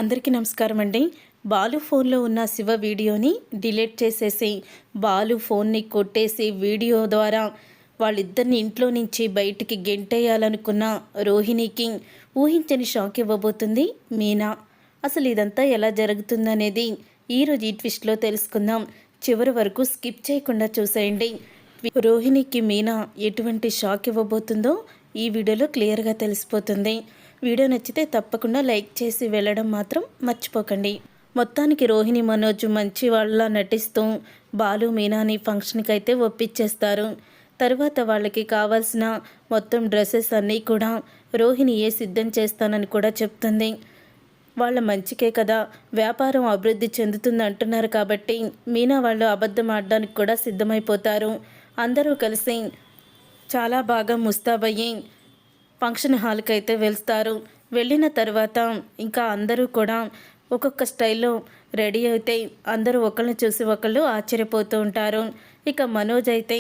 అందరికీ నమస్కారం అండి. బాలు ఫోన్లో ఉన్న శివ వీడియోని డిలీట్ చేసేసి బాలు ఫోన్ని కొట్టేసి వీడియో ద్వారా వాళ్ళిద్దరిని ఇంట్లో నుంచి బయటికి గెంటేయాలనుకున్న రోహిణికి ఊహించని షాక్ ఇవ్వబోతుంది మీనా. అసలు ఇదంతా ఎలా జరుగుతుందనేది ఈరోజు ఈ ట్విస్ట్లో తెలుసుకుందాం. చివరి వరకు స్కిప్ చేయకుండా చూసేయండి. రోహిణికి మీనా ఎటువంటి షాక్ ఇవ్వబోతుందో ఈ వీడియోలో క్లియర్గా తెలిసిపోతుంది. వీడియో నచ్చితే తప్పకుండా లైక్ చేసి వెళ్ళడం మాత్రం మర్చిపోకండి. మొత్తానికి రోహిణి మనోజ్ మంచి వాళ్ళ నటిస్తూ బాలు మీనాని ఫంక్షన్కి అయితే ఒప్పించేస్తారు. తర్వాత వాళ్ళకి కావాల్సిన మొత్తం డ్రెస్సెస్ అన్నీ కూడా రోహిణియే సిద్ధం చేస్తానని కూడా చెప్తుంది. వాళ్ళ మంచికే కదా, వ్యాపారం అభివృద్ధి చెందుతుంది అంటున్నారు కాబట్టి మీనా వాళ్ళు అబద్ధం ఆడడానికి కూడా సిద్ధమైపోతారు. అందరూ కలిసి చాలా బాగా ముస్తాబయ్యి ఫంక్షన్ హాల్కి అయితే వెళ్తారు. వెళ్ళిన తర్వాత ఇంకా అందరూ కూడా ఒక్కొక్క స్టైల్లో రెడీ అయితే అందరూ ఒకళ్ళని చూసి ఒకళ్ళు ఆశ్చర్యపోతూ ఉంటారు. ఇక మనోజ్ అయితే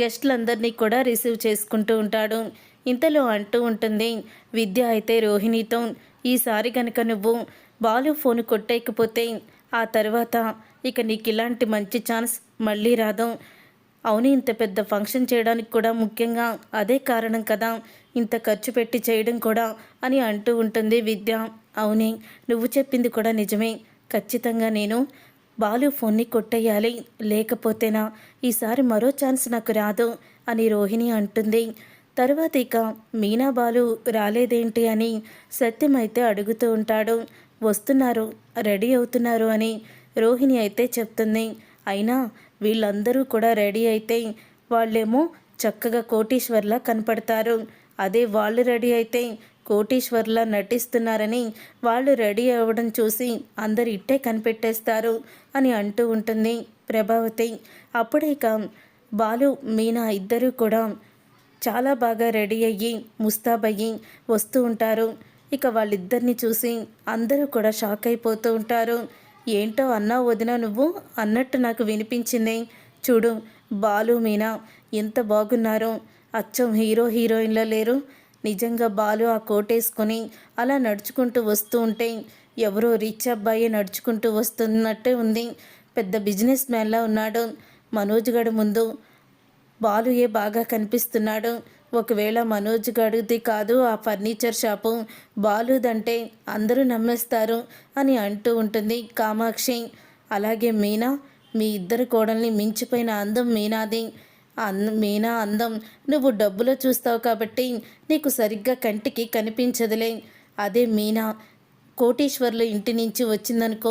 గెస్టులందరినీ కూడా రిసీవ్ చేసుకుంటూ ఉంటాడు. ఇంతలో అంటూ ఉంటుంది విద్య అయితే రోహిణితో, ఈసారి కనుక నువ్వు బాలు ఫోన్ కొట్టేయకపోతే ఆ తర్వాత ఇక నీకు ఇలాంటి మంచి ఛాన్స్ మళ్ళీ రాదు. అవును, ఇంత పెద్ద ఫంక్షన్ చేయడానికి కూడా ముఖ్యంగా అదే కారణం కదా, ఇంత ఖర్చు పెట్టి చేయడం కూడా అని అంటూ ఉంటుంది విద్య. అవునే, నువ్వు చెప్పింది కూడా నిజమే. ఖచ్చితంగా నేను బాలు ఫోన్ని కొట్టేయాలి, లేకపోతేనా ఈసారి మరో ఛాన్స్ నాకు రాదు అని రోహిణి అంటుంది. తర్వాత ఇక మీనా బాలు రాలేదేంటి అని సత్యం అయితే అడుగుతూ ఉంటాడు. వస్తున్నారు, రెడీ అవుతున్నారు అని రోహిణి అయితే చెప్తుంది. అయినా వీళ్ళందరూ కూడా రెడీ అయితే వాళ్ళేమో చక్కగా కోటీశ్వర్లా కనపడతారు. అదే వాళ్ళు రెడీ అయితే కోటీశ్వర్లా నటిస్తున్నారని వాళ్ళు రెడీ అవ్వడం చూసి అందరు ఇట్టే కనిపెట్టేస్తారు అని అంటూ ఉంటుంది ప్రభావతి. అప్పుడే ఇక బాలు మీనా ఇద్దరూ కూడా చాలా బాగా రెడీ అయ్యి ముస్తాబయ్యి వస్తూ ఉంటారు. ఇక వాళ్ళిద్దరిని చూసి అందరూ కూడా షాక్ అయిపోతూ ఉంటారు. ఏంటో అన్నా వదినా నువ్వు అన్నట్టు నాకు వినిపించింది. చూడు, బాలు మీనా ఎంత బాగున్నారో, అచ్చం హీరో హీరోయిన్లో లేరు. నిజంగా బాలు ఆ కోటేసుకొని అలా నడుచుకుంటూ వస్తూ ఉంటే ఎవరో రిచ్ అబ్బాయి నడుచుకుంటూ వస్తున్నట్టే ఉంది. పెద్ద బిజినెస్ మ్యాన్లా ఉన్నాడు. మనోజ్ గడు ముందు బాలుయే బాగా కనిపిస్తున్నాడు. ఒకవేళ మనోజ్ గడిది కాదు ఆ ఫర్నిచర్ షాపు, బాలుదంటే అందరూ నమ్మేస్తారు అని అంటూ ఉంటుంది కామాక్షి. అలాగే మీనా, మీ ఇద్దరు కోడల్ని మించిపోయిన అందం మీనాది. మీనా అందం నువ్వు డబ్బులో చూస్తావు కాబట్టి నీకు సరిగ్గా కంటికి కనిపించదులే. అదే మీనా కోటీశ్వర్లు ఇంటి నుంచి వచ్చిందనుకో,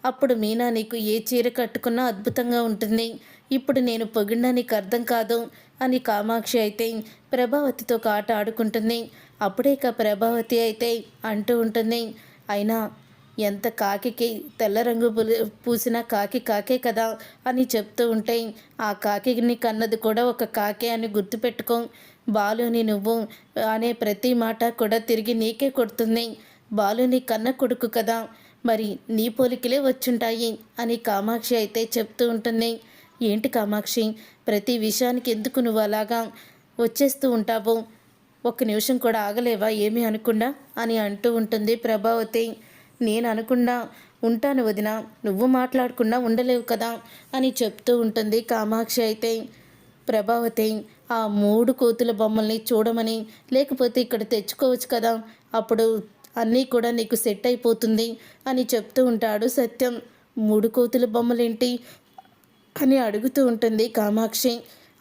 అప్పుడు మీనా నీకు ఏ చీర కట్టుకున్నా అద్భుతంగా ఉంటుంది. ఇప్పుడు నేను పొగిడినా నీకు అర్థం కాదు అని కామాక్షి అయితే ప్రభావతితో ఒక ఆట ఆడుకుంటుంది. అప్పుడే ఇక ప్రభావతి అయితే అంటూ ఉంటుంది, అయినా ఎంత కాకికి తెల్ల రంగు పూసిన కాకి కాకే కదా అని చెప్తూ ఉంటే ఆ కాకిని కన్నది కూడా ఒక కాకే అని గుర్తుపెట్టుకో. బాలుని నువ్వు అనే ప్రతి మాట కూడా తిరిగి నీకే కొడుతుంది. బాలుని కన్న కొడుకు కదా, మరి నీ పోలికలే వచ్చుంటాయి అని కామాక్షి అయితే చెప్తూ ఉంటుంది. ఏంటి కామాక్షి, ప్రతి విషయానికి ఎందుకు నువ్వు అలాగా వచ్చేస్తూ ఉంటావు? ఒక్క నిమిషం కూడా ఆగలేవా ఏమీ అనకుండా అని అంటూ ఉంటుంది ప్రభావతి. నేను అనకుండా ఉంటాను వదిన, నువ్వు మాట్లాడకుండా ఉండలేవు కదా అని చెప్తూ ఉంటుంది కామాక్షి అయితే. ప్రభావతి, ఆ 3 కోతుల బొమ్మల్ని చూడమని, లేకపోతే ఇక్కడ తెచ్చుకోవచ్చు కదా, అప్పుడు అన్నీ కూడా నీకు సెట్ అయిపోతుంది అని చెప్తూ ఉంటాడు సత్యం. 3 కోతుల బొమ్మలేంటి అని అడుగుతూ ఉంటుంది కామాక్షి.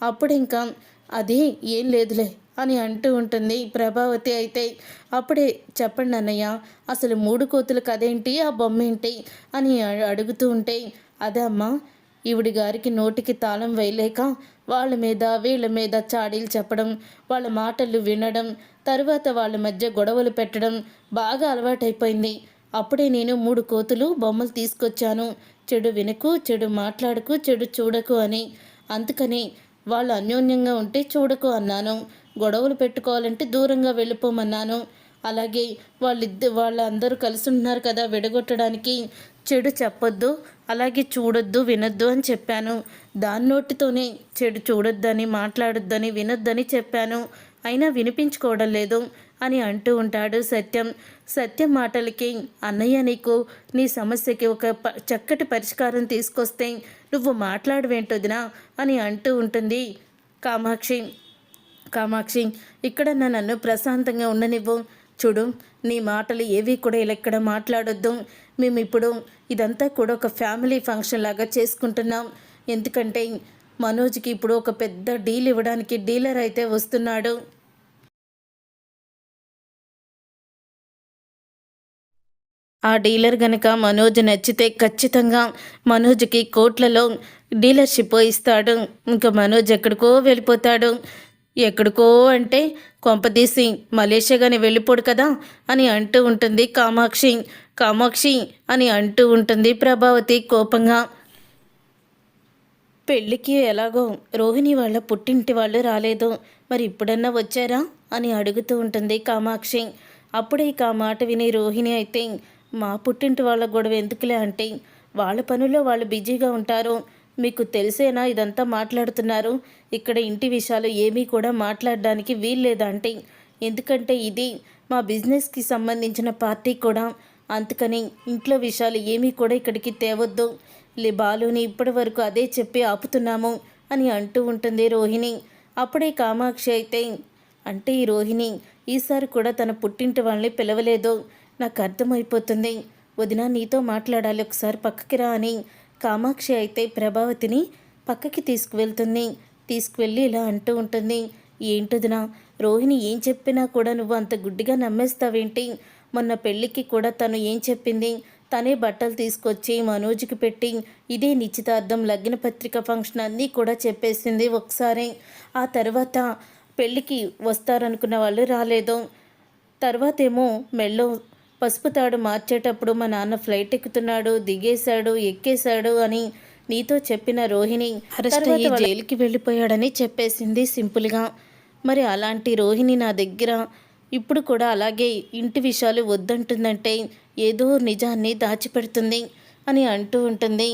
అప్పుడు ఇంకా అది ఏం లేదులే అని అంటూ ఉంటుంది ప్రభావతి అయితే. అప్పుడే చెప్పండి అన్నయ్య, అసలు 3 కోతుల కథేంటి, ఆ బొమ్మ ఏంటి అని అడుగుతూ ఉంటే, అదే అమ్మా, ఈవిడి గారికి నోటికి తాళం వేయలేక వాళ్ళ మీద వీళ్ళ మీద చాడీలు చెప్పడం, వాళ్ళ మాటలు వినడం, తర్వాత వాళ్ళ మధ్య గొడవలు పెట్టడం బాగా అలవాటైపోయింది. అప్పుడే నేను 3 కోతులు బొమ్మలు తీసుకొచ్చాను. చెడు వినకు, చెడు మాట్లాడకు, చెడు చూడకు అని. అందుకని వాళ్ళు అన్యోన్యంగా ఉంటే చూడకు అన్నాను. గొడవలు పెట్టుకోవాలంటే దూరంగా వెళ్ళిపోమన్నాను. అలాగే వాళ్ళందరూ కలిసి ఉన్నారు కదా విడగొట్టడానికి, చెడు చెప్పొద్దు, అలాగే చూడొద్దు, వినొద్దు అని చెప్పాను. దాని నోటితోనే చెడు చూడొద్దని, మాట్లాడొద్దని, వినొద్దని చెప్పాను. అయినా వినిపించుకోవడం లేదు. అని అంటూ ఉంటాడు సత్యం. సత్యం మాటలకి అన్నయ్య నీకు నీ సమస్యకి ఒక చక్కటి పరిష్కారం తీసుకొస్తే నువ్వు మాట్లాడవేంటొదినా అని అంటూ ఉంటుంది కామాక్షి. కామాక్షి ఇక్కడ నన్ను ప్రశాంతంగా ఉండనివ్వు. చూడు, నీ మాటలు ఏవి కూడా ఇలా ఇక్కడ మాట్లాడొద్దు. మేము ఇప్పుడు ఇదంతా కూడా ఒక ఫ్యామిలీ ఫంక్షన్ లాగా చేసుకుంటున్నాం. ఎందుకంటే మనోజ్కి ఇప్పుడు ఒక పెద్ద డీల్ ఇవ్వడానికి డీలర్ అయితే వస్తున్నాడు. ఆ డీలర్ గనక మనోజ్ నచ్చితే ఖచ్చితంగా మనోజ్కి కోట్లలో డీలర్షిప్ ఇస్తాడు. ఇంకా మనోజ్ ఎక్కడికో వెళ్ళిపోతాడు. ఎక్కడికో అంటే కొంపదీసి మలేషియా కానీ వెళ్ళిపోడు కదా అని అంటూ ఉంటుంది కామాక్షి. కామాక్షి అని అంటూ ఉంటుంది ప్రభావతి కోపంగా. పెళ్ళికి ఎలాగో రోహిణి వాళ్ళ పుట్టింటి వాళ్ళు రాలేదు, మరి ఇప్పుడన్నా వచ్చారా అని అడుగుతూ ఉంటుంది కామాక్షి. అప్పుడే ఇక ఆ మాట విని రోహిణి అయితే మా పుట్టింటి వాళ్ళ గొడవ ఎందుకులే అంటే వాళ్ళ పనుల్లో వాళ్ళు బిజీగా ఉంటారు, మీకు తెలిసేనా ఇదంతా మాట్లాడుతున్నారు, ఇక్కడ ఇంటి విషయాలు ఏమీ కూడా మాట్లాడడానికి వీల్లేదంటే ఎందుకంటే ఇది మా బిజినెస్కి సంబంధించిన పార్టీ కూడా, అందుకని ఇంట్లో విషయాలు ఏమీ కూడా ఇక్కడికి తేవద్దు, బాలుని ఇప్పటి వరకు అదే చెప్పి ఆపుతున్నాము అని అంటూ ఉంటుంది రోహిణి. అప్పుడే కామాక్షి అయితే అంటే ఈ రోహిణి ఈసారి కూడా తన పుట్టింటి వాళ్ళని పిలవలేదు, నాకు అర్థమైపోతుంది, వదిన నీతో మాట్లాడాలి, ఒకసారి పక్కకి రా అని కామాక్షి అయితే ప్రభావతిని పక్కకి తీసుకువెళ్ళి ఇలా అంటూ ఉంటుంది. ఏంటొదినా, రోహిణి ఏం చెప్పినా కూడా నువ్వు అంత గుడ్డిగా నమ్మేస్తావేంటి? మొన్న పెళ్ళికి కూడా తను ఏం చెప్పింది, తనే బట్టలు తీసుకొచ్చి మనోజ్కి పెట్టి ఇదే నిశ్చితార్థం లగ్న పత్రిక ఫంక్షన్ అన్నీ కూడా చెప్పేసింది ఒకసారి. ఆ తర్వాత పెళ్ళికి వస్తారనుకున్న వాళ్ళు రాలేదు. తర్వాతేమో మెళ్ళో పసుపు తాడు మార్చేటప్పుడు మా నాన్న ఫ్లైట్ ఎక్కుతున్నాడు, దిగేశాడు, ఎక్కేశాడు అని నీతో చెప్పిన రోహిణి అరెస్ట్ అయ్యి జైలుకి వెళ్ళిపోయాడని చెప్పేసింది సింపుల్గా. మరి అలాంటి రోహిణి నా దగ్గర ఇప్పుడు కూడా అలాగే ఇంటి విషయాలు వద్దంటుందంటే ఏదో నిజాన్ని దాచిపెడుతుంది అని అంటూ ఉంటుంది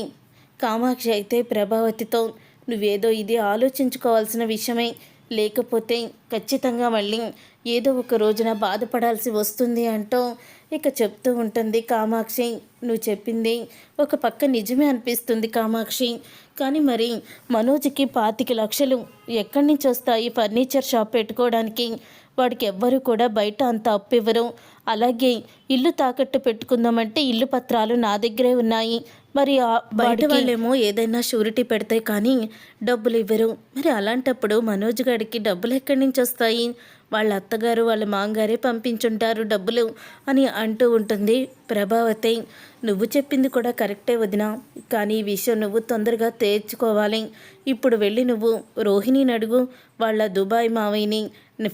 కామాక్షి అయితే ప్రభావతితో. నువ్వేదో ఇది ఆలోచించుకోవాల్సిన విషయమే, లేకపోతే ఖచ్చితంగా మళ్ళీ ఏదో ఒక రోజున బాధపడాల్సి వస్తుంది అంటూ ఇక చెప్తూ ఉంటుంది కామాక్షి. నువ్వు చెప్పింది ఒక పక్క నిజమే అనిపిస్తుంది కామాక్షి, కానీ మరి మనోజ్కి 25 లక్షలు ఎక్కడి నుంచి వస్తాయి ఫర్నిచర్ షాప్ పెట్టుకోవడానికి? వాడికి ఎవ్వరూ కూడా బయట అంత అప్పు ఇవ్వరు. అలాగే ఇల్లు తాకట్టు పెట్టుకుందామంటే ఇల్లు పత్రాలు నా దగ్గరే ఉన్నాయి, మరి బయట వాళ్ళేమో ఏదైనా షూరిటీ పెడితే కానీ డబ్బులు ఇవ్వరు. మరి అలాంటప్పుడు మనోజ్ గారికి డబ్బులు ఎక్కడి నుంచి వస్తాయి? వాళ్ళ అత్తగారు వాళ్ళ మామగారే పంపించుంటారు డబ్బులు అని అంటూ ఉంటుంది ప్రభావతి. నువ్వు చెప్పింది కూడా కరెక్టే వదినా, కానీ ఈ విషయం నువ్వు తొందరగా తేల్చుకోవాలి. ఇప్పుడు వెళ్ళి నువ్వు రోహిణిని అడుగు, వాళ్ళ దుబాయ్ మావయ్యని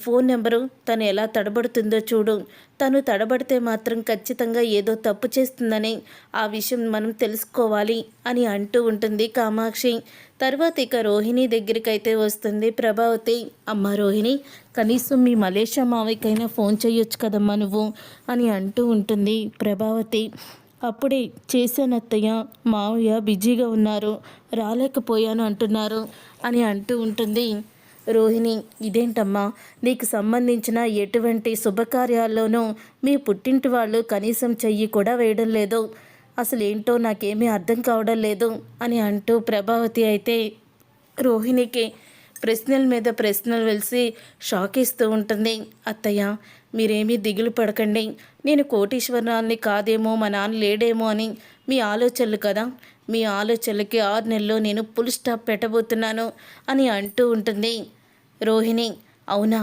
ఫోన్ నెంబరు, తను ఎలా తడబడుతుందో చూడు. తను తడబడితే మాత్రం ఖచ్చితంగా ఏదో తప్పు చేస్తుందని ఆ విషయం మనం తెలుసుకోవాలి అని అంటూ ఉంటుంది కామాక్షి. తర్వాత ఇక రోహిణి దగ్గరికైతే వస్తుంది ప్రభావతి. అమ్మ రోహిణి, కనీసం మీ మలేషియా మావయ్యకైనా ఫోన్ చేయొచ్చు కదమ్మా నువ్వు అని అంటూ ఉంటుంది ప్రభావతి. అప్పుడే చేశానత్తయ్య, మావయ్య బిజీగా ఉన్నారు, రాలేకపోయాను అంటున్నారు అని అంటూ ఉంటుంది రోహిణి. ఇదేంటమ్మా, నీకు సంబంధించిన ఎటువంటి శుభకార్యాల్లోనూ మీ పుట్టింటి వాళ్ళు కనీసం చెయ్యి కూడా వేయడం లేదు, అసలు ఏంటో నాకేమీ అర్థం కావడం లేదు అని అంటూ ప్రభావతి అయితే రోహిణికి ప్రశ్నల మీద ప్రశ్నలు వెలిసి షాక్ ఇస్తూ ఉంటుంది. అత్తయ్య, మీరేమీ దిగులు పడకండి, నేను కోటీశ్వరాన్ని కాదేమో, మా నాన్న లేడేమో అని మీ ఆలోచనలు కదా, మీ ఆలోచనలకి 6 నెలల్లో నేను ఫుల్ స్టాప్ పెట్టబోతున్నాను అని అంటూ ఉంటుంది రోహిణి. అవునా,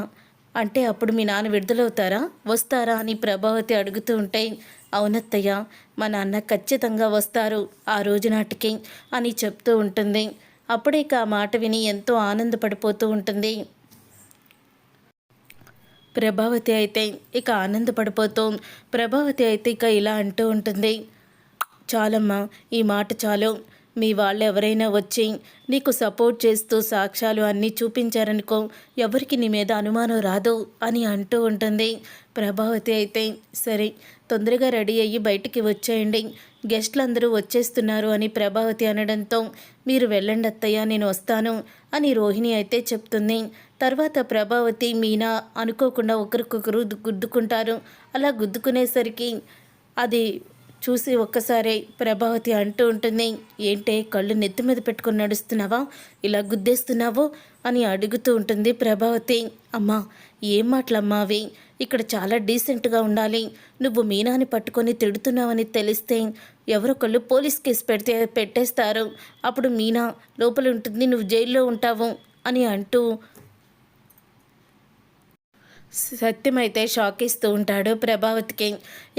అంటే అప్పుడు మీ నాన్న విడుదలవుతారా, వస్తారా అని ప్రభావతి అడుగుతూ ఉంటే, అవునత్తయ్య, మా నాన్న ఖచ్చితంగా వస్తారు ఆ రోజు నాటికి అని చెప్తూ ఉంటుంది. అప్పుడే ఇక ఆ మాట విని ఎంతో ఆనందపడిపోతూ ఉంటుంది ప్రభావతి అయితే. ఇక ఆనందపడిపోతూ ప్రభావతి అయితే ఇక ఇలా అంటూ ఉంటుంది, చాలమ్మా, ఈ మాట చాలు, మీ వాళ్ళు ఎవరైనా వచ్చి నీకు సపోర్ట్ చేస్తూ సాక్ష్యాలు అన్నీ చూపించారనుకో ఎవరికి నీ మీద అనుమానం రాదు అని అంటూ ఉంటుంది. ప్రభావతి అయితే సరే తొందరగా రెడీ అయ్యి బయటికి వచ్చేయండి, గెస్ట్లు అందరూ వచ్చేస్తున్నారు అని ప్రభావతి అనడంతో మీరు వెళ్ళండి అత్తయ్య నేను వస్తాను అని రోహిణి అయితే చెప్తుంది. తర్వాత ప్రభావతి మీనా అనుకోకుండా ఒకరికొకరు గుద్దుకుంటారు. అలా గుద్దుకునేసరికి అది చూసి ఒక్కసారే ప్రభావతి అంటూ ఉంటుంది, ఏంటే కళ్ళు నెత్తి మీద పెట్టుకుని నడుస్తున్నావా, ఇలా గుద్దేస్తున్నావు అని అడుగుతూ ఉంటుంది ప్రభావతి. అమ్మా ఏం మాటలమ్మా అవి, ఇక్కడ చాలా డీసెంట్గా ఉండాలి, నువ్వు మీనాని పట్టుకొని తిడుతున్నావని తెలిస్తే ఎవరొకళ్ళు పోలీస్ కేసు పెట్టేస్తారు, అప్పుడు మీనా లోపల ఉంటుంది, నువ్వు జైల్లో ఉంటావు అని అంటూ సత్యం అయితే షాక్ ఇస్తూ ఉంటాడు ప్రభావతికి.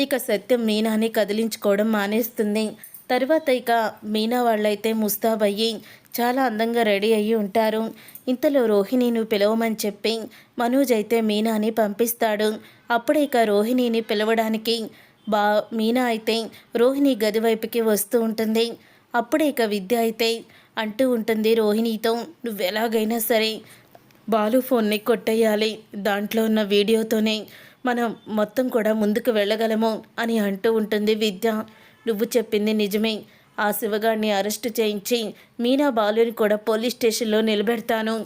ఇక సత్యం మీనాని కదిలించుకోవడం మానేస్తుంది. తర్వాత ఇక మీనా వాళ్ళైతే ముస్తాబయ్యి చాలా అందంగా రెడీ అయ్యి ఉంటారు. ఇంతలో రోహిణిని పిలవమని చెప్పి మనోజ్ అయితే మీనాని పంపిస్తాడు. అప్పుడే ఇక రోహిణిని పిలవడానికి మీనా అయితే రోహిణి గది వైపుకి వస్తూ ఉంటుంది. అప్పుడే ఇక విద్య అయితే అంటూ ఉంటుంది రోహిణితో, నువ్వెలాగైనా సరే బాలు ఫోన్ని కొట్టేయాలి, దాంట్లో ఉన్న వీడియోతోనే మనం మొత్తం కూడా ముందుకు వెళ్ళగలము అని అంటూ ఉంటుంది విద్య. నువ్వు చెప్పింది నిజమే, ఆ శివగాడిని అరెస్టు చేయించి మీనా బాలుని కూడా పోలీస్ స్టేషన్లో నిలబెడతాను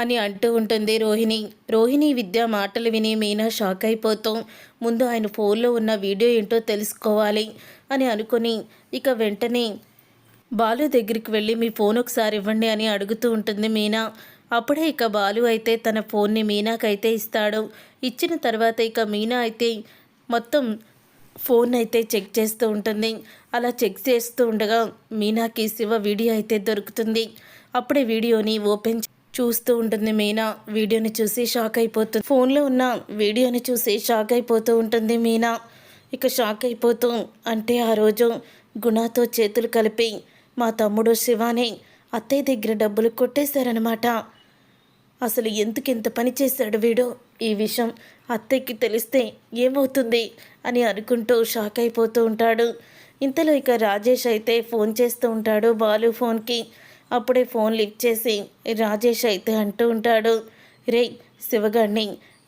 అని అంటూ ఉంటుంది రోహిణి. రోహిణి విద్య మాటలు విని మీనా షాక్ అయిపోతూ ముందు ఆయన ఫోన్లో ఉన్న వీడియో ఏంటో తెలుసుకోవాలి అని అనుకుని ఇక వెంటనే బాలు దగ్గరికి వెళ్ళి మీ ఫోన్ ఒకసారి ఇవ్వండి అని అడుగుతూ ఉంటుంది మీనా. అప్పుడే ఇక బాలు అయితే తన ఫోన్ని మీనాకైతే ఇస్తాడు. ఇచ్చిన తర్వాత ఇక మీనా అయితే మొత్తం ఫోన్ అయితే చెక్ చేస్తూ ఉంటుంది. అలా చెక్ చేస్తూ ఉండగా మీనాకి శివ వీడియో అయితే దొరుకుతుంది. అప్పుడే వీడియోని ఓపెన్ చూస్తూ ఉంటుంది మీనా. వీడియోని చూసి షాక్ అయిపోతుంది, ఫోన్లో ఉన్న వీడియోని చూసి షాక్ అయిపోతూ ఉంటుంది మీనా. ఇక షాక్ అయిపోతూ అంటే ఆ రోజు గుణాతో చేతులు కలిపి మా తమ్ముడు శివాని అత్తయ్య దగ్గర డబ్బులు కొట్టేశారనమాట. అసలు ఎందుకింత పని చేశాడు వీడు, ఈ విషయం అత్తయ్యకి తెలిస్తే ఏమవుతుంది అని అనుకుంటూ షాక్ అయిపోతూ ఉంటాడు. ఇంతలో ఇక రాజేష్ అయితే ఫోన్ చేస్తూ ఉంటాడు బాలు ఫోన్కి. అప్పుడే ఫోన్ లిఫ్ట్ చేసి రాజేష్ అయితే అంటూ ఉంటాడు, రే శివగాడిని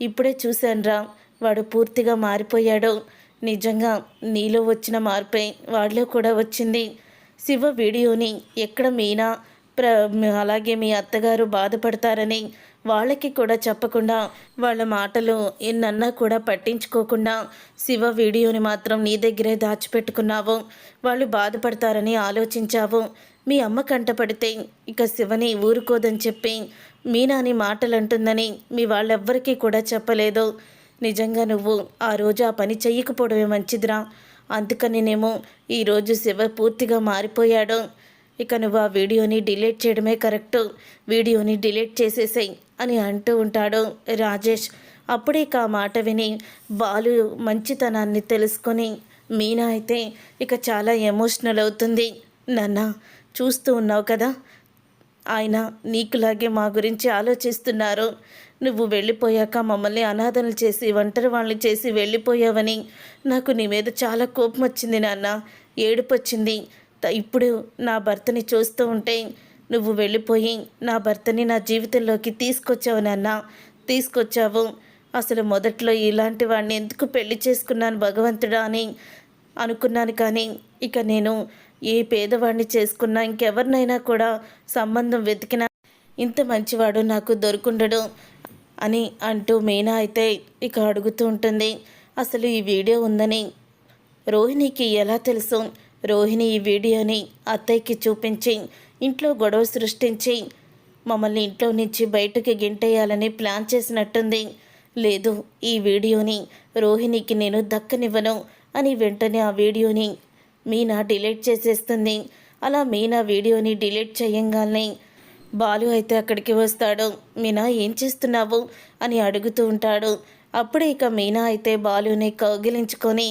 ఇప్పుడే చూశానురా, వాడు పూర్తిగా మారిపోయాడు, నిజంగా నీలో వచ్చిన మార్పే వాడిలో కూడా వచ్చింది. శివ వీడియోని ఎక్కడ మీనా అలాగే మీ అత్తగారు బాధపడతారని వాళ్ళకి కూడా చెప్పకుండా వాళ్ళ మాటలు ఎన్నన్నా కూడా పట్టించుకోకుండా శివ వీడియోని మాత్రం నీ దగ్గరే దాచిపెట్టుకున్నావు, వాళ్ళు బాధపడతారని ఆలోచించావు. మీ అమ్మ కంటపడితే ఇక శివని ఊరుకోదని చెప్పి మీనాని మాటలు అంటుందని మీ వాళ్ళెవ్వరికీ కూడా చెప్పలేదు. నిజంగా నువ్వు ఆ రోజు ఆ పని చెయ్యకపోవడమే మంచిదిరా, అందుకనినేమో ఈరోజు శివ పూర్తిగా మారిపోయాడు. ఇక నువ్వు ఆ వీడియోని డిలీట్ చేయడమే కరెక్టు, వీడియోని డిలీట్ చేసేసాయి అని అంటూ ఉంటాడు రాజేష్. అప్పుడే ఇక ఆ మాట విని బాలు మంచితనాన్ని తెలుసుకొని మీనా అయితే ఇక చాలా ఎమోషనల్ అవుతుంది. నాన్న చూస్తూ ఉన్నావు కదా, ఆయన నీకులాగే మా గురించి ఆలోచిస్తున్నారు, నువ్వు వెళ్ళిపోయాక మమ్మల్ని అనాథనలు చేసి ఒంటరి వాళ్ళని చేసి వెళ్ళిపోయావని నాకు నీ మీద చాలా కోపం వచ్చింది నాన్న, ఏడుపు వచ్చింది. ఇప్పుడు నా భర్తని చూస్తూ ఉంటే నువ్వు వెళ్ళిపోయి నా భర్తని నా జీవితంలోకి తీసుకొచ్చావు నాన్న, తీసుకొచ్చావు. అసలు మొదట్లో ఇలాంటి వాడిని ఎందుకు పెళ్లి చేసుకున్నాను భగవంతుడా అని అనుకున్నాను, కానీ ఇక నేను ఏ పేదవాడిని చేసుకున్నా ఇంకెవరినైనా కూడా సంబంధం వెతికినా ఇంత మంచివాడు నాకు దొరుకుండడు అని అంటూ మీనా అయితే ఇక అడుగుతూ ఉంటుంది. అసలు ఈ వీడియో ఉందని రోహిణికి ఎలా తెలుసు? రోహిణి ఈ వీడియోని అత్తయ్యకి చూపించి ఇంట్లో గొడవ సృష్టించి మమ్మల్ని ఇంట్లో నుంచి బయటకు గెంటేయాలని ప్లాన్ చేసినట్టుంది. లేదు, ఈ వీడియోని రోహిణికి నేను దక్కనివ్వను అని వెంటనే ఆ వీడియోని మీనా డిలీట్ చేసేస్తుంది. అలా మీనా వీడియోని డిలీట్ చేయంగానే బాలు అయితే అక్కడికి వస్తాడు. మీనా ఏం చేస్తున్నావు అని అడుగుతూ ఉంటాడు. అప్పుడే ఇక మీనా అయితే బాలుని కౌగిలించుకొని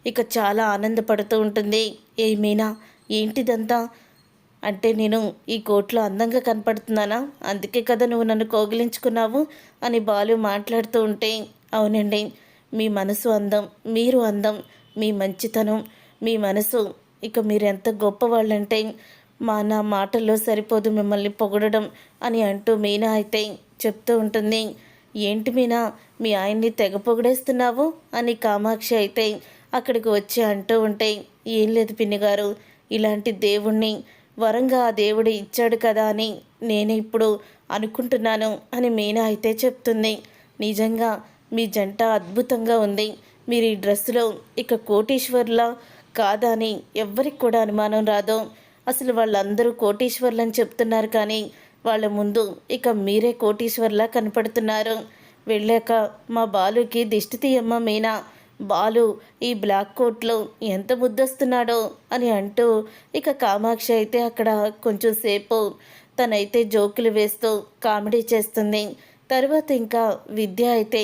ఇక చాలా ఆనందపడుతూ ఉంటుంది. ఏ మీనా ఏంటిదంతా అంటే నేను ఈ కోట్లో అందంగా కనపడుతున్నానా, అందుకే కదా నువ్వు నన్ను కౌగిలించుకున్నావు అని బాలు మాట్లాడుతూ ఉంటే, అవునండి మీ మనసు అందం, మీరు అందం, మీ మంచితనం, మీ మనసు, ఇక మీరు ఎంత గొప్పవాళ్ళంటే నా మాటల్లో సరిపోదు మిమ్మల్ని పొగడడం అని అంటూ మీనా అయితే చెప్తూ ఉంటుంది. ఏంటి మీనా, మీ ఆయన్ని తెగ పొగిడేస్తున్నావు అని కామాక్షి అయితే అక్కడికి వచ్చి అంటూ ఉంటే, ఏం లేదు పిన్ని గారు, ఇలాంటి దేవుణ్ణి వరంగా ఆ దేవుడు ఇచ్చాడు కదా అని నేను ఇప్పుడు అనుకుంటున్నాను అని మీనా అయితే చెప్తుంది. నిజంగా మీ జంట అద్భుతంగా ఉంది. మీరు ఈ డ్రెస్సులో ఇక కోటీశ్వర్లా కాదా అని ఎవ్వరికి కూడా అనుమానం రాదు. అసలు వాళ్ళందరూ కోటీశ్వర్లని చెప్తున్నారు కానీ వాళ్ళ ముందు ఇక మీరే కోటీశ్వర్లా కనపడుతున్నారు. వెళ్ళాక మా బాలుకి దిష్టి తీయమ్మ మీనా, బాలు ఈ బ్లాక్ కోట్లో ఎంత ముద్దొస్తున్నాడో అని అంటూ ఇక కామాక్షి అయితే అక్కడ కొంచెం సేపు తనైతే జోకులు వేస్తూ కామెడీ చేస్తుంది. తర్వాత ఇంకా విద్య అయితే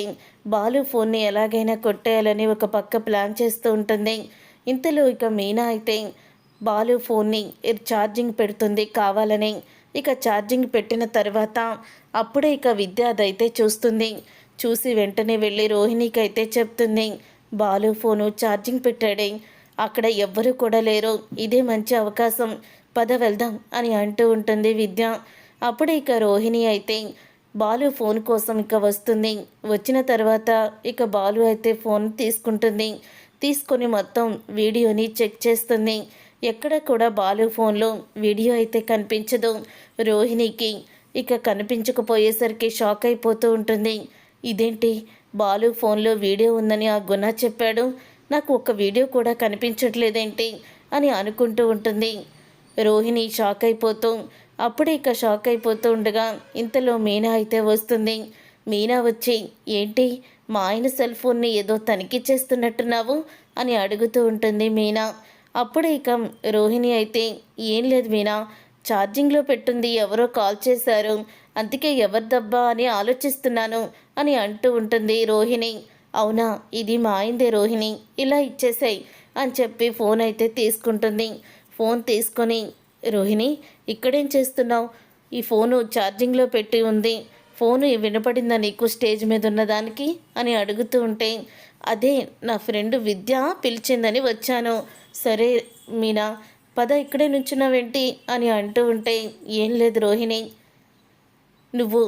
బాలు ఫోన్ని ఎలాగైనా కొట్టేయాలని ఒక పక్క ప్లాన్ చేస్తూ ఉంటుంది. ఇంతలో ఇక మీనా అయితే బాలు ఫోన్ని ఛార్జింగ్ పెడుతుంది కావాలని. ఇక ఛార్జింగ్ పెట్టిన తర్వాత అప్పుడే ఇక విద్య అదైతే చూస్తుంది. చూసి వెంటనే వెళ్ళి రోహిణికి అయితే చెప్తుంది, బాలు ఫోను ఛార్జింగ్ పెట్టాడే, అక్కడ ఎవ్వరూ కూడా లేరు, ఇదే మంచి అవకాశం, పద వెళ్దాం అని అంటూ ఉంటుంది విద్య. అప్పుడే ఇక రోహిణి అయితే బాలు ఫోన్ కోసం ఇక వస్తుంది. వచ్చిన తర్వాత ఇక బాలు అయితే ఫోన్ తీసుకుంటుంది. తీసుకొని మొత్తం వీడియోని చెక్ చేస్తుంది. ఎక్కడ కూడా బాలు ఫోన్లో వీడియో అయితే కనిపించదు. రోహిణికి ఇక కనిపించకపోయేసరికి షాక్ అయిపోతూ ఉంటుంది. ఇదేంటి, బాలు ఫోన్లో వీడియో ఉందని ఆ గుణ చెప్పాడు, నాకు ఒక వీడియో కూడా కనిపించట్లేదేంటి అని అనుకుంటూ ఉంటుంది. రోహిణి షాక్ అయిపోతూ అప్పుడే ఇక షాక్ అయిపోతూ ఉండగా ఇంతలో మీనా అయితే వస్తుంది. మీనా వచ్చి, ఏంటి మా ఆయన సెల్ ఫోన్ని ఏదో తనిఖీ చేస్తున్నట్టున్నావు అని అడుగుతూ ఉంటుంది మీనా. అప్పుడే ఇక రోహిణి అయితే, ఏం లేదు మీనా, ఛార్జింగ్లో పెట్టుంది, ఎవరో కాల్ చేశారు, అందుకే ఎవరిదబ్బా అని ఆలోచిస్తున్నాను అని అంటూ ఉంటుంది రోహిణి. అవునా, ఇది మా ఆయనదే రోహిణి, ఇలా ఇచ్చేసాయి అని చెప్పి ఫోన్ అయితే తీసుకుంటుంది. ఫోన్ తీసుకొని, రోహిణి ఇక్కడేం చేస్తున్నావు, ఈ ఫోను ఛార్జింగ్లో పెట్టి ఉంది, ఫోను వినపడిందా నీకు స్టేజ్ మీద ఉన్నదానికి అని అడుగుతూ ఉంటే, అదే నా ఫ్రెండ్ విద్య పిలిచిందని వచ్చాను. సరే మీనా, పద ఇక్కడే నుంచున్నావేంటి అని అంటూ ఉంటే, ఏం లేదు రోహిణి, నువ్వు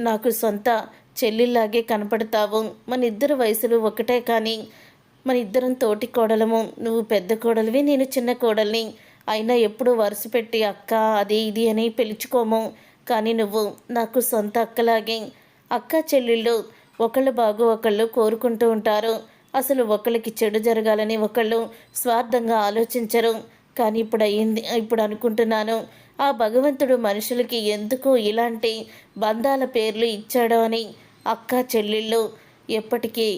నాకు సొంత చెల్లిలాగే కనపడతావు, మన ఇద్దరు వయసులు ఒకటే, కానీ మన ఇద్దరం తోటి కోడలము, నువ్వు పెద్ద కోడలివి, నేను చిన్న కోడల్ని, అయినా ఎప్పుడు వరుస పెట్టి అక్క అది ఇది అని పిలుచుకోము, కానీ నువ్వు నాకు సొంత అక్కలాగే. అక్క చెల్లెళ్ళు ఒకళ్ళు బాగు ఒకళ్ళు కోరుకుంటూ ఉంటారు, అసలు ఒకళ్ళకి చెడు జరగాలని ఒకళ్ళు స్వార్థంగా ఆలోచించరు. కానీ ఇప్పుడు అనుకుంటున్నాను, ఆ భగవంతుడు మనుషులకి ఎందుకు ఇలాంటి బంధాల పేర్లు ఇచ్చాడో అని. అక్క చెల్లెళ్ళు ఎప్పటికీ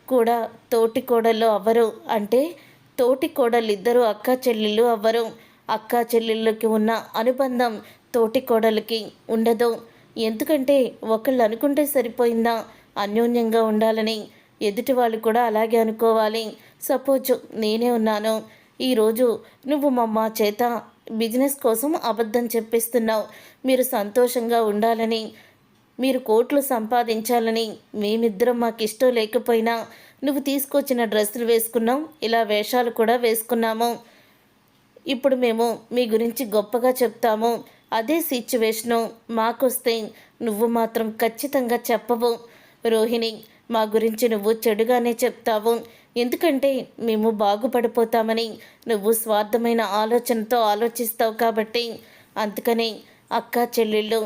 కూడా తోటి కోడళ్ళు అవ్వరు, అంటే తోటి కోడళ్ళిద్దరూ అక్క చెల్లెళ్ళు అవ్వరు. అక్క చెల్లెళ్ళకి ఉన్న అనుబంధం తోటి కోడలికి ఉండదు. ఎందుకంటే ఒకళ్ళు అనుకుంటే సరిపోయిందా అన్యోన్యంగా ఉండాలని, ఎదుటి వాళ్ళు కూడా అలాగే అనుకోవాలి. సపోజ్ నేనే ఉన్నాను, ఈరోజు నువ్వు మా చేత బిజినెస్ కోసం అబద్ధం చెప్పిస్తున్నావు, మీరు సంతోషంగా ఉండాలని, మీరు కోట్లు సంపాదించాలని మేమిద్దరం మాకు ఇష్టం లేకపోయినా నువ్వు తీసుకొచ్చిన డ్రెస్సులు వేసుకున్నాం, ఇలా వేషాలు కూడా వేసుకున్నాము, ఇప్పుడు మేము మీ గురించి గొప్పగా చెప్తాము. అదే సిచ్యువేషను మాకొస్తే నువ్వు మాత్రం ఖచ్చితంగా చెప్పవు రోహిణి, మా గురించి నువ్వు చెడుగానే చెప్తావు, ఎందుకంటే మేము బాగుపడిపోతామని నువ్వు స్వార్థమైన ఆలోచనతో ఆలోచిస్తావు కాబట్టి. అందుకని అక్క చెల్లెళ్ళు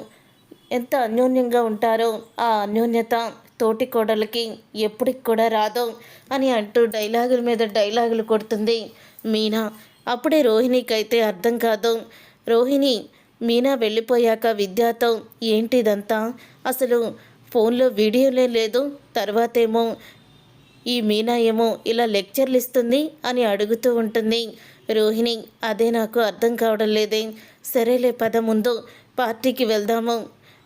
ఎంత అన్యోన్యంగా ఉంటారో ఆ అన్యోన్యత తోటి కోడలకి ఎప్పటికి కూడా రాదు అని అంటూ డైలాగుల మీద డైలాగులు కొడుతుంది మీనా. అప్పుడే రోహిణికైతే అర్థం కాదు. రోహిణి మీనా వెళ్ళిపోయాక విద్యతో, ఏంటిదంతా, అసలు ఫోన్లో వీడియోలే లేదు, తర్వాతేమో ఈ మీనా ఏమో ఇలా లెక్చర్లు ఇస్తుంది అని అడుగుతూ ఉంటుంది రోహిణి. అదే నాకు అర్థం కావడం లేదే. సరేలే పద, ముందు పార్టీకి వెళ్దాము,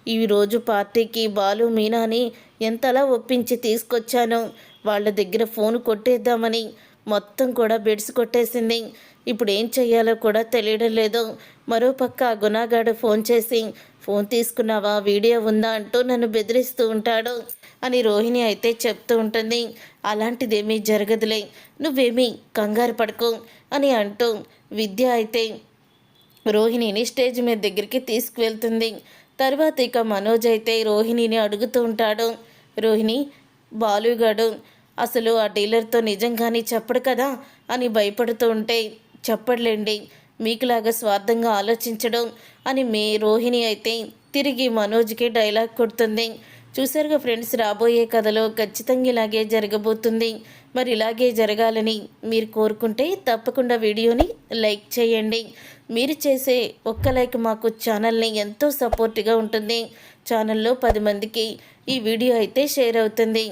ఈరోజు పార్టీకి బాలు మీనాని ఎంతలా ఒప్పించి తీసుకొచ్చానో, వాళ్ళ దగ్గర ఫోన్ కొట్టేద్దామని మొత్తం కూడా బెడ్స్ కొట్టేసింది. ఇప్పుడు ఏం చెయ్యాలో కూడా తెలియడం లేదు. మరోపక్క గుణాగాడు ఫోన్ చేసి, ఫోన్ తీసుకున్నావా, వీడియో ఉందా అంటూ నన్ను బెదిరిస్తూ ఉంటాడు అని రోహిణి అయితే చెప్తూ ఉంటుంది. అలాంటిదేమీ జరగదులే, నువ్వేమీ కంగారు పడుకో అని అంటూ విద్య అయితే రోహిణిని స్టేజ్ మీద దగ్గరికి తీసుకువెళ్తుంది. తర్వాత ఇక మనోజ్ అయితే రోహిణిని అడుగుతూ ఉంటాడు, రోహిణి, బాలుగాడు అసలు ఆ డీలర్తో నిజంగానే చెప్పడు కదా అని భయపడుతూ ఉంటే, చెప్పడులేండి, మీకులాగా స్వార్థంగా ఆలోచించడం అని రోహిణి అయితే తిరిగి మనోజ్కి డైలాగ్ కొడుతుంది. చూసారుగా ఫ్రెండ్స్, రాబోయే కథలో ఖచ్చితంగా ఇలాగే జరగబోతుంది. మరి ఇలాగే జరగాలని మీరు కోరుకుంటే తప్పకుండా వీడియోని లైక్ చేయండి. మీరు చేసే ఒక్క లైక్ మాకు ఛానల్ని ఎంతో సపోర్ట్గా ఉంటుంది. ఛానల్లో 10 మందికి ఈ వీడియో అయితే షేర్ అవుతుంది.